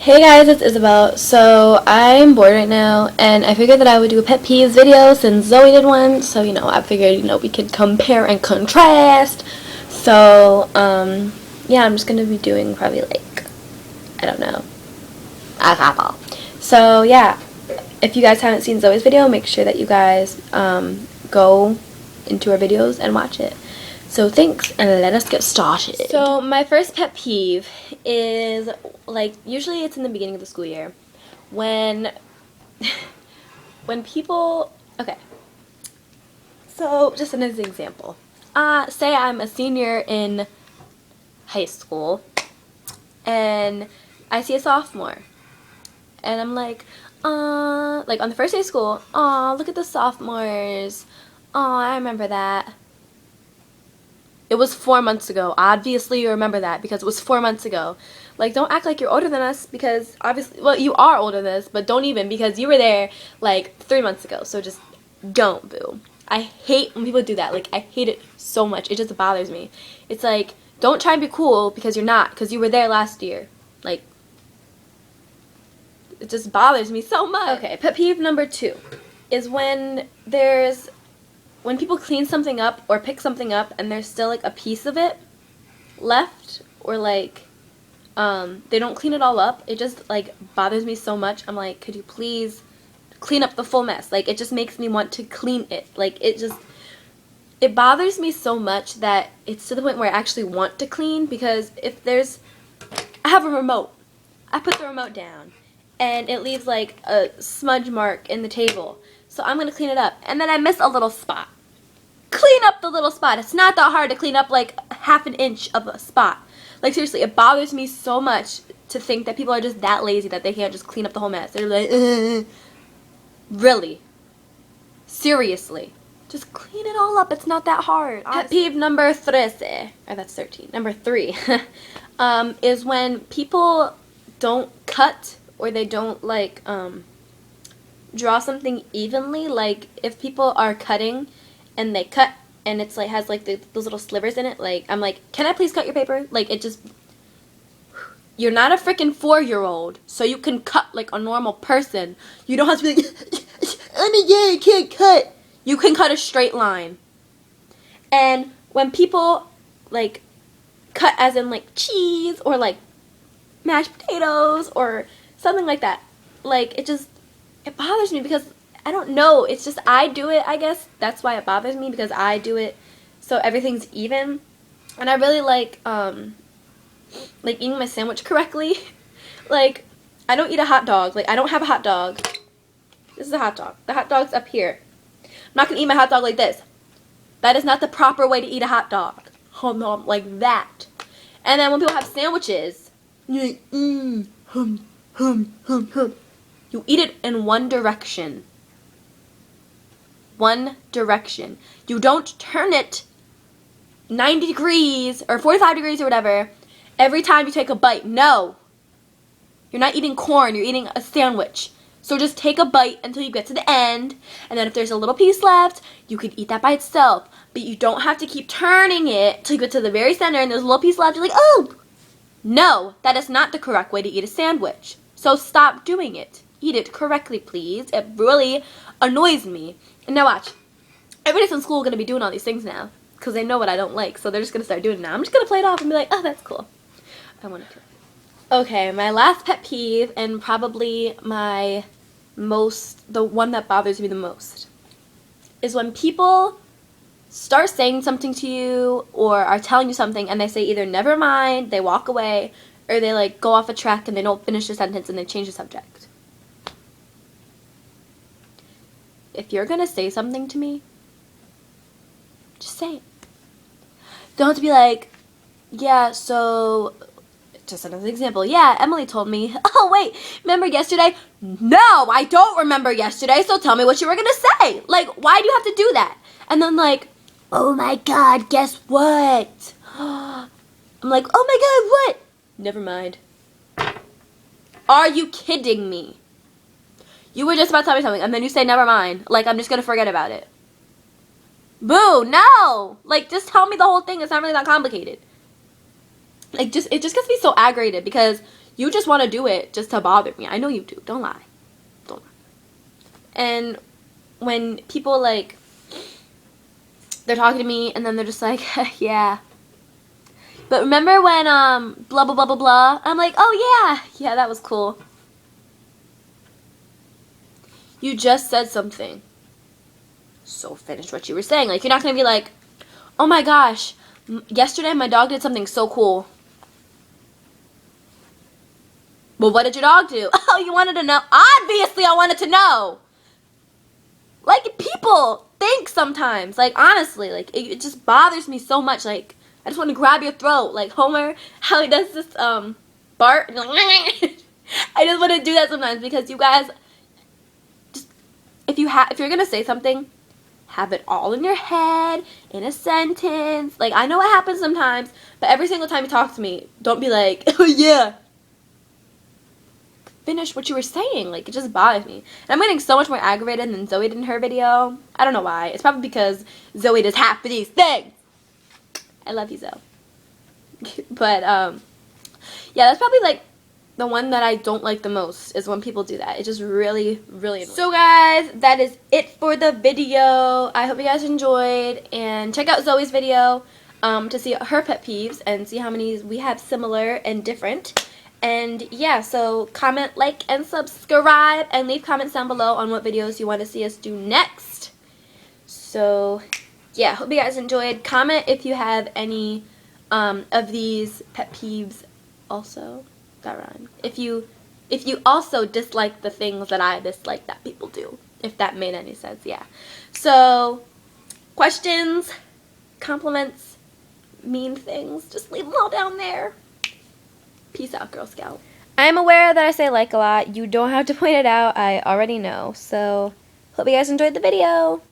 Hey guys, it's Isabel. So I'm bored right now, and I figured that I would do a pet peeves video since Zoe did one. So I figured we could compare and contrast. So yeah, I'm just gonna be doing probably like I don't know a couple. So yeah, if you guys haven't seen Zoe's video, make sure that you guys go into our videos and watch it. So thanks, and let us get started. So my first pet peeve is, like, usually it's in the beginning of the school year when when people, okay, so just as an example, say I'm a senior in high school and I see a sophomore and I'm like on the first day of school, look at the sophomores, I remember that. It was 4 months ago. Obviously you remember that because it was 4 months ago. Like, don't act like you're older than us because obviously, well, you are older than us, but don't even, because you were there like 3 months ago. So just don't, boo. I hate when people do that. Like, I hate it so much. It just bothers me. It's like, don't try and be cool because you're not, because you were there last year. Like, it just bothers me so much. Okay, pet peeve number 2 is when people clean something up or pick something up and there's still like a piece of it left, or like they don't clean it all up. It just like bothers me so much. I'm like, could you please clean up the full mess? Like, it just makes me want to clean it. Like, it bothers me so much that it's to the point where I actually want to clean, because I have a remote. I put the remote down and it leaves like a smudge mark in the table. So I'm going to clean it up, and then I miss a little spot. Clean up the little spot. It's not that hard to clean up like half an inch of a spot. Like, seriously, it bothers me so much to think that people are just that lazy that they can't just clean up the whole mess. They're like, really? Seriously? Just clean it all up. It's not that hard. Pet peeve number 13, or that's 13. Number 3 is when people don't cut, or they don't like draw something evenly. Like, if people are cutting and they cut and it's like has like those little slivers in it, like, I'm like, can I please cut your paper? Like, it just, you're not a freaking 4-year-old, so you can cut like a normal person. You don't have to be like, I can't cut. You can cut a straight line. And when people like cut as in like cheese or like mashed potatoes or something like that, like, it bothers me because I don't know. It's just, I do it, I guess. That's why it bothers me, because I do it so everything's even. And I really like eating my sandwich correctly. Like, I don't eat a hot dog. Like, I don't have a hot dog. This is a hot dog. The hot dog's up here. I'm not going to eat my hot dog like this. That is not the proper way to eat a hot dog. Oh, no, like that. And then when people have sandwiches, you're like, you eat it in one direction. One direction. You don't turn it 90 degrees or 45 degrees or whatever every time you take a bite. No. You're not eating corn. You're eating a sandwich. So just take a bite until you get to the end, and then if there's a little piece left, you can eat that by itself. But you don't have to keep turning it till you get to the very center and there's a little piece left. You're like, oh! No, that is not the correct way to eat a sandwich. So stop doing it. Eat it correctly, please. It really annoys me. And now watch. Everybody's in school going to be doing all these things now, because they know what I don't like, so they're just going to start doing it now. I'm just going to play it off and be like, oh, that's cool. I wanted to. Okay, my last pet peeve, and probably the one that bothers me the most, is when people start saying something to you or are telling you something and they say either never mind, they walk away, or they like go off a track and they don't finish the sentence and they change the subject. If you're gonna say something to me, just say it. Don't have to be like, yeah, so, just another example. Yeah, Emily told me. Oh, wait, remember yesterday? No, I don't remember yesterday, so tell me what you were gonna say. Like, why do you have to do that? And then like, oh my God, guess what? I'm like, oh my God, what? Never mind. Are you kidding me? You were just about to tell me something, and then you say never mind. Like, I'm just gonna forget about it. Boo, no! Like, just tell me the whole thing. It's not really that complicated. Like, it just gets me so aggravated, because You just want to do it just to bother me. I know you do. Don't lie. Don't lie. And when people, like, they're talking to me and then they're just like, yeah. But remember when, blah, blah, blah, blah, blah? I'm like, oh, yeah. Yeah, that was cool. You just said something. So finish what you were saying. Like, you're not going to be like, oh my gosh, yesterday my dog did something so cool. Well, what did your dog do? Oh, you wanted to know? Obviously, I wanted to know. Like, people think sometimes. Like, honestly, like, it just bothers me so much. Like, I just want to grab your throat. Like, Homer, how he does this, Bart. I just want to do that sometimes because you guys, just, if you're going to say something, have it all in your head, in a sentence. Like, I know it happens sometimes, but every single time you talk to me, don't be like, oh, yeah. Finish what you were saying. Like, it just bothers me. And I'm getting so much more aggravated than Zoe did in her video. I don't know why. It's probably because Zoe does half of these things. I love you, Zoe. But, yeah, that's probably, like, the one that I don't like the most is when people do that. It just really, really annoys me. So, guys, that is it for the video. I hope you guys enjoyed. And check out Zoe's video to see her pet peeves and see how many we have similar and different. And yeah, so comment, like, and subscribe, and leave comments down below on what videos you want to see us do next. So yeah, hope you guys enjoyed. Comment if you have any of these pet peeves also. That rhymed. If you also dislike the things that I dislike that people do, if that made any sense. Yeah. So questions, compliments, mean things, just leave them all down there. Peace out, Girl Scout. I'm aware that I say like a lot. You don't have to point it out. I already know. So, hope you guys enjoyed the video.